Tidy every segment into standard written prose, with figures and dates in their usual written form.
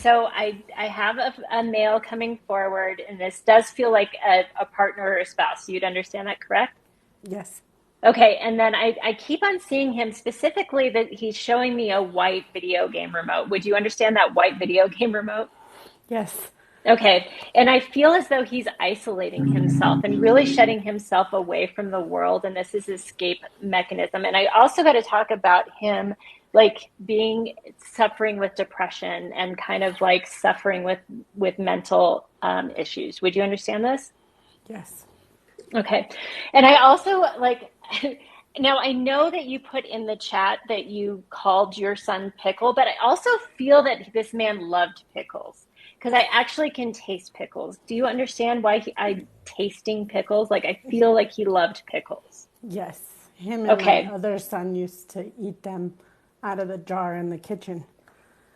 So I have a male coming forward, and this does feel like a partner or a spouse. You'd understand that, correct? Yes. Okay, and then I keep on seeing him specifically that he's showing me a white video game remote. Would you understand that white video game remote? Yes. Okay, and I feel as though he's isolating himself and really shutting himself away from the world, and this is his escape mechanism. And I also got to talk about him like being suffering with depression and kind of like suffering with mental issues. Would you understand this? Yes. Okay. And I also like, now I know that you put in the chat that you called your son Pickle, but I also feel that this man loved pickles because I actually can taste pickles. Do you understand why I'm tasting pickles? Like I feel like he loved pickles. Yes. Him and my Okay. other son used to eat them out of the jar in the kitchen.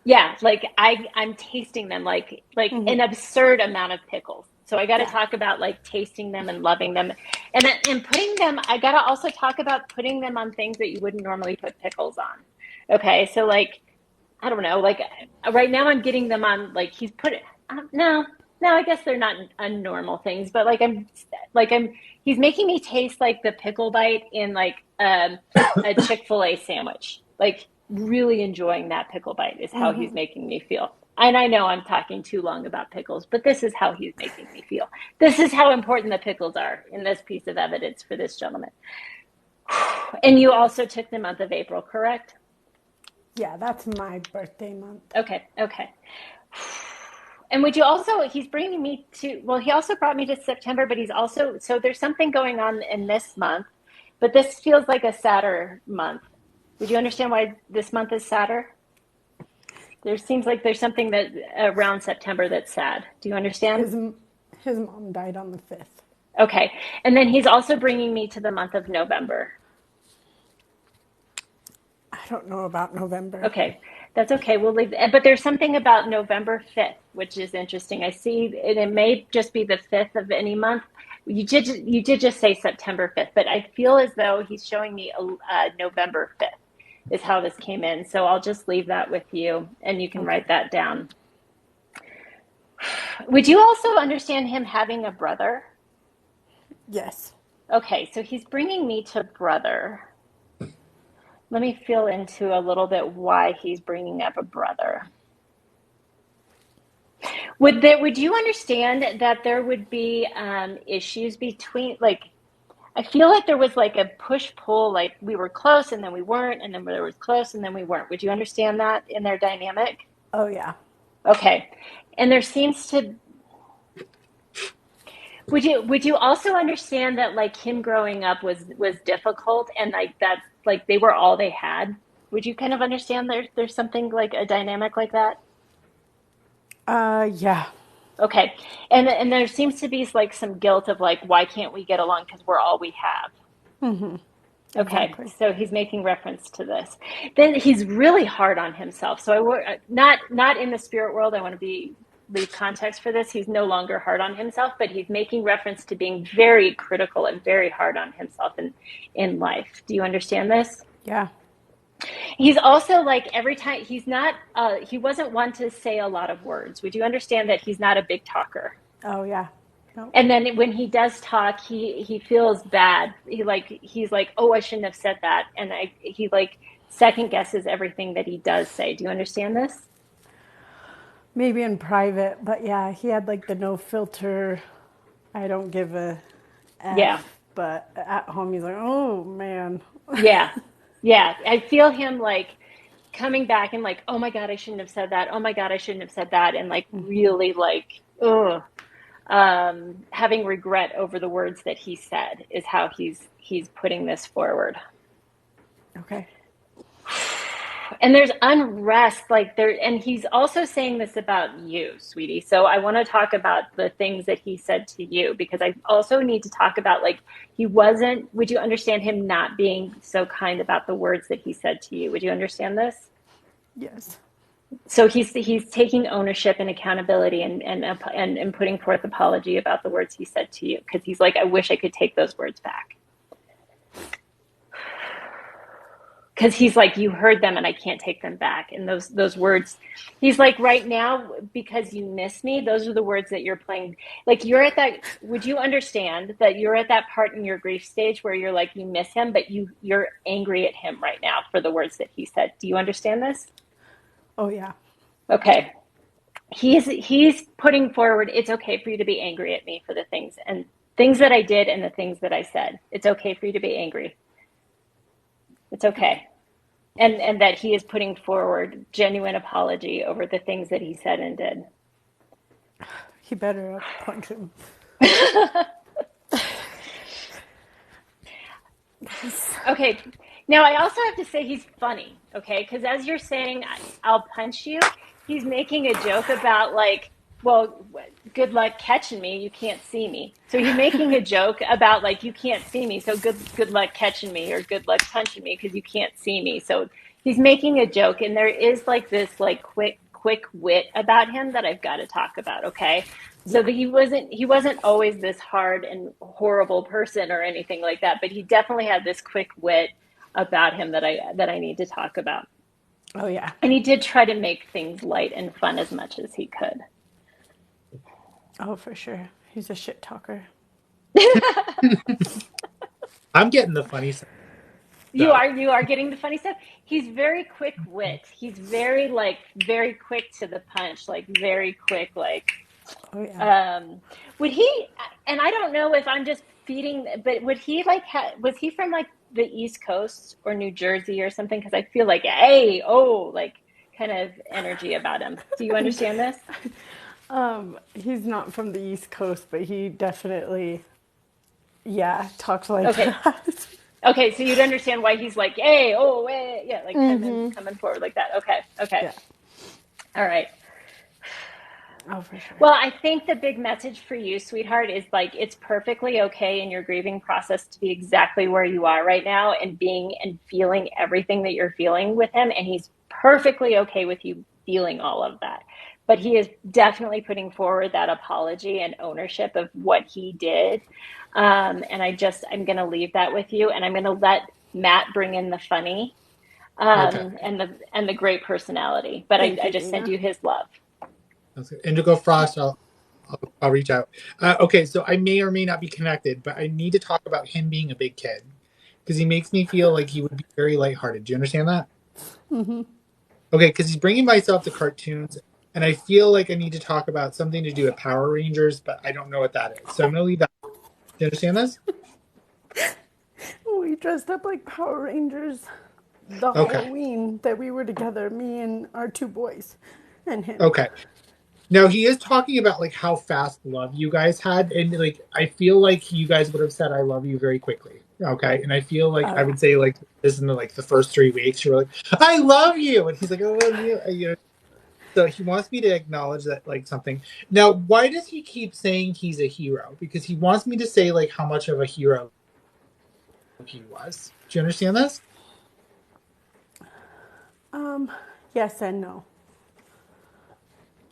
Yeah, like I'm tasting them like an absurd amount of pickles. So I got to Yeah. talk about like tasting them and loving them, and putting them. I got to also talk about putting them on things that you wouldn't normally put pickles on. Okay, so like I don't know, like right now I'm getting them on like he's put it. No, no, I guess they're not unnormal things, but like I'm he's making me taste like the pickle bite in like a Chick-fil-A sandwich. Like really enjoying that pickle bite is how he's making me feel. And I know I'm talking too long about pickles, but this is how he's making me feel. This is how important the pickles are in this piece of evidence for this gentleman. And you also took the month of April, correct? Yeah, that's my birthday month. Okay, okay. And would you also, he's bringing me to, well, he also brought me to September, but he's also, so there's something going on in this month, but this feels like a sadder month. Would you understand why this month is sadder? There seems like there's something that around September that's sad. Do you understand? His his mom died on the 5th. Okay. And then he's also bringing me to the month of November. I don't know about November. Okay. That's okay. We'll leave. But there's something about November 5th, which is interesting. I see, and it may just be the 5th of any month. You did just say September 5th, but I feel as though he's showing me November 5th is how this came in. So I'll just leave that with you and you can Okay. write that down. Would you also understand him having a brother? Yes. Okay, so he's bringing me to brother. Let me feel into a little bit why he's bringing up a brother. Would you understand that there would be issues between like I feel like there was like a push pull, like we were close and then we weren't, and then there was close and then we weren't. Would you understand that in their dynamic? Oh yeah. Okay, and there seems to would you also understand that like him growing up was difficult and like that's like they were all they had? Would you kind of understand there's something like a dynamic like that? Yeah. Okay. And there seems to be like some guilt of like why can't we get along because we're all we have. Okay. Exactly. So he's making reference to this. Then he's really hard on himself. So not in the spirit world. I want to be leave context for this. He's no longer hard on himself, but he's making reference to being very critical and very hard on himself in life. Do you understand this? Yeah. He's also like every time he wasn't one to say a lot of words. Would you understand that he's not a big talker? Oh yeah. No. And then when he does talk, he feels bad. He's like, oh, I shouldn't have said that, and he like second guesses everything that he does say. Do you understand this? Maybe in private, but yeah, he had like the no filter. I don't give a Yeah, f. But at home, he's like, oh man. yeah, yeah. I feel him like coming back and like, oh my God, I shouldn't have said that. Oh my God, I shouldn't have said that, and like really like, ugh. Having regret over the words that he said is how he's putting this forward. Okay. And there's unrest like there, and he's also saying this about you, sweetie. So I want to talk about the things that he said to you because I also need to talk about like he wasn't, would you understand him not being so kind about the words that he said to you? Would you understand this? Yes. So he's taking ownership and accountability and putting forth apology about the words he said to you because he's like, I wish I could take those words back. because he's like, you heard them and I can't take them back. And those words, he's like, right now, because you miss me, those are the words that you're playing. Like you're at that, would you understand that you're at that part in your grief stage where you're like, you miss him, but you're angry at him right now for the words that he said. Do you understand this? Oh yeah. Okay. He's putting forward, it's okay for you to be angry at me for the things that I did and the things that I said. It's okay for you to be angry. It's okay. And that he is putting forward genuine apology over the things that he said and did. He better punch him. Okay. Now I also have to say he's funny, okay? Because as you're saying, I'll punch you, he's making a joke about like, well, good luck catching me. You can't see me. So he's making a joke about like you can't see me. So good luck catching me or good luck punching me because you can't see me. So he's making a joke, and there is like this like quick wit about him that I've got to talk about. Okay, so Yeah. that he wasn't always this hard and horrible person or anything like that, but he definitely had this quick wit about him that I need to talk about. Oh yeah. And he did try to make things light and fun as much as he could. Oh, for sure. He's a shit talker. I'm getting the funny stuff. You are getting the funny stuff. He's very quick wit. He's very quick to the punch, like very quick, like Oh yeah. would he, and I don't know if I'm just feeding, but would he like was he from like the East Coast or New Jersey or something? Because I feel like, hey, oh, like kind of energy about him. Do you understand this? He's not from the East Coast, but he definitely, yeah, talks like Okay. that. Okay, so you'd understand why he's like, hey, oh, hey, yeah, like coming forward like that. Okay, okay, Yeah. all right. Oh, for sure. Well, I think the big message for you, sweetheart, is like it's perfectly okay in your grieving process to be exactly where you are right now and being and feeling everything that you're feeling with him. And he's perfectly okay with you feeling all of that. But he is definitely putting forward that apology and ownership of what he did. And I'm going to leave that with you. And I'm going to let Matt bring in the funny Okay. and the great personality. But Thank I you, just send Dina. you his love. That's good. Indigo Frost, I'll reach out. Okay, so I may or may not be connected, but I need to talk about him being a big kid because he makes me feel like he would be very lighthearted. Do you understand that? Okay, because he's bringing myself to cartoons, and I feel like I need to talk about something to do with Power Rangers, but I don't know what that is. So I'm going to leave that. Do you understand this? We dressed up like Power Rangers the Okay. Halloween that we were together, me and our two boys and him. Okay. Now he is talking about like how fast love you guys had, and like I feel like you guys would have said "I love you" very quickly. Okay, and I feel like Oh, I yeah. would say like this in the first 3 weeks, you were like "I love you," and he's like "I love you." So he wants me to acknowledge that like something. Now, why does he keep saying he's a hero? Because he wants me to say like how much of a hero he was. Do you understand this? Yes and no.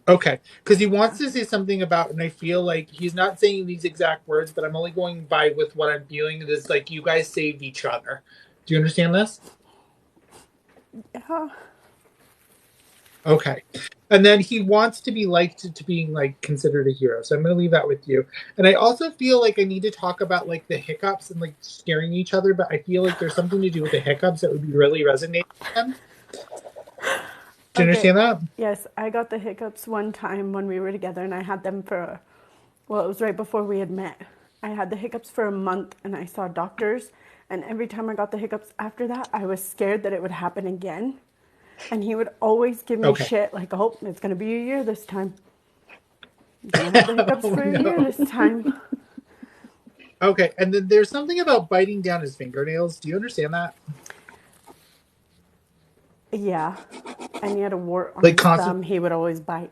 Okay, because he wants Yeah. to say something about, and I feel like he's not saying these exact words, but I'm only going by with what I'm feeling. It is like you guys saved each other. Do you understand this? Yeah. Okay, and then he wants to be liked to being like considered a hero. So I'm going to leave that with you. And I also feel like I need to talk about like the hiccups and like scaring each other, but I feel like there's something to do with the hiccups that would be really resonating with them. Do you Okay. understand that? Yes, I got the hiccups one time when we were together, and I had them for, well, it was right before we had met. I had the hiccups for a month, and I saw doctors, and every time I got the hiccups after that, I was scared that it would happen again. And he would always give me Okay. shit like, oh, it's going to be a year this time. You're going to have the hiccups Oh for a year no. this time. Okay, and then there's something about biting down his fingernails. Do you understand that? Yeah. And he had a wart on Like his constant. thumb. He would always bite.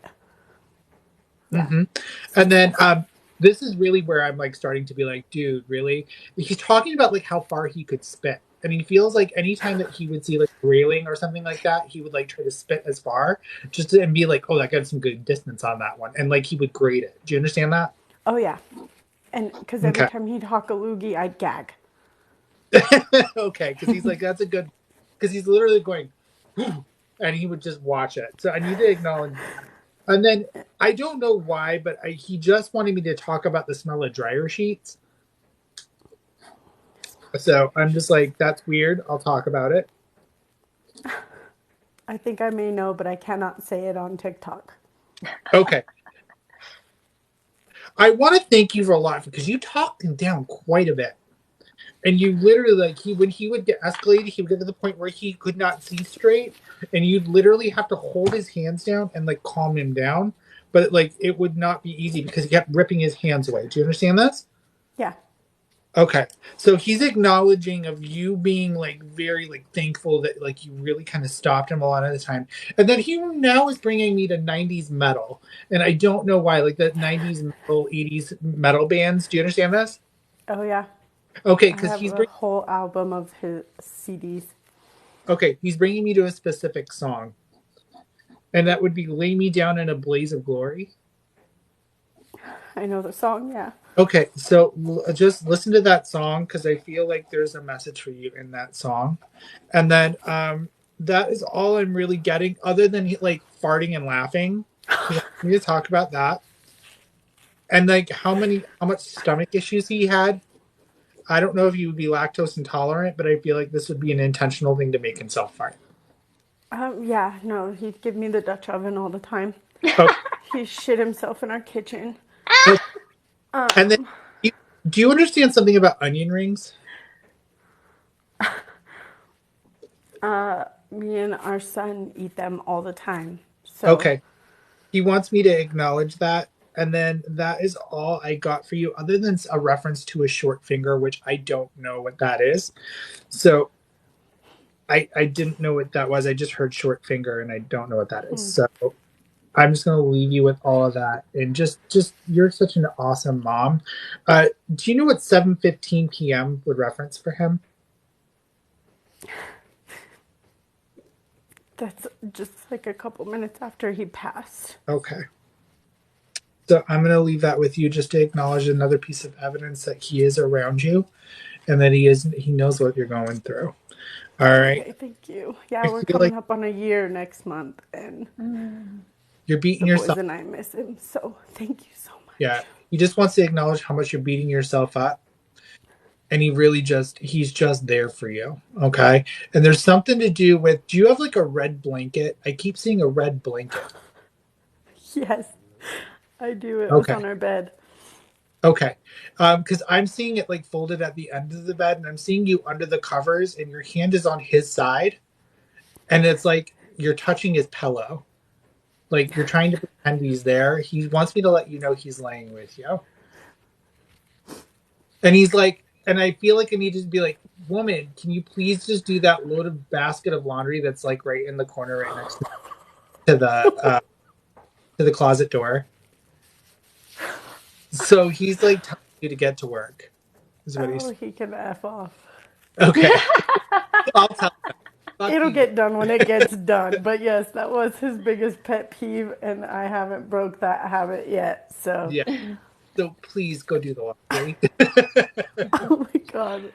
Yeah. Hmm. So And then yes. this is really where I'm like starting to be like, dude, really? He's talking about like how far he could spit. And he feels like anytime that he would see like railing or something like that, he would like try to spit as far and be like, oh, that got some good distance on that one. And like he would grade it. Do you understand that? Oh, yeah. And because every Okay. time he'd hawk a loogie, I'd gag. Okay. Because he's like, that's a good. because he's literally going, and he would just watch it. So I need to acknowledge that. And then I don't know why, but he just wanted me to talk about the smell of dryer sheets. So I'm just like, that's weird. I'll talk about it. I think I may know, but I cannot say it on TikTok. Okay. I want to thank you for a lot because you talked him down quite a bit. And you literally, like, when he would get escalated, he would get to the point where he could not see straight, and you'd literally have to hold his hands down and like calm him down. But like, it would not be easy because he kept ripping his hands away. Do you understand this? Yeah. Okay, so he's acknowledging of you being like very like thankful that like you really kind of stopped him a lot of the time, and then he now is bringing me to '90s metal, and I don't know why, like the '90s metal, '80s metal bands. Do you understand this? Oh, yeah. Okay, I because have a whole album of his CDs. he's bringing me to a specific song, and that would be "Lay Me Down in a Blaze of Glory." I know the song, yeah. Okay, so just listen to that song because I feel like there's a message for you in that song. And then that is all I'm really getting, other than like farting and laughing. We need to talk about that. And like how much stomach issues he had. I don't know if he would be lactose intolerant, but I feel like this would be an intentional thing to make himself fart. Yeah, no, he'd give me the Dutch oven all the time. Okay. He shit himself in our kitchen. And then do you understand something about onion rings? Me and our son eat them all the time. So, Okay. He wants me to acknowledge that. And then that is all I got for you, other than a reference to a short finger, which I don't know what that is. So I didn't know what that was. I just heard short finger and I don't know what that is. So I'm just going to leave you with all of that. And just you're such an awesome mom. Do you know what 7:15 p.m. would reference for him? that's just like a couple minutes after he passed. Okay. So I'm going to leave that with you just to acknowledge another piece of evidence that he is around you and that he knows what you're going through. All right. Okay, thank you. Yeah, I we're feel coming like up on a year next month, and you're beating the boys yourself. and I miss him. So thank you so much. Yeah. He just wants to acknowledge how much you're beating yourself up. And he's just there for you. Okay. And there's something to do with, do you have like a red blanket? I keep seeing a red blanket. Yes, I do. It was Okay. on our bed. Okay. Because I'm seeing it like folded at the end of the bed, and I'm seeing you under the covers, and your hand is on his side, and it's like you're touching his pillow. Like you're trying to pretend he's there. He wants me to let you know he's laying with you. And he's like, and I feel like I need to be like, woman, can you please just do that loaded basket of laundry that's like right in the corner right next to the closet door. So he's like telling you to get to work. Is what he's He can F off. okay. I'll tell him. Fuck It'll you. get done when it gets done. But yes, that was his biggest pet peeve, and I haven't broke that habit yet. So, Yeah. So please go do the laundry. oh my God.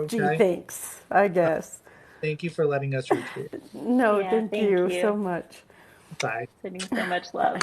Gee, Okay. thanks, I guess. Thank you for letting us reach you. No, Yeah, thank thank you so you. much. Bye. Sending so much love.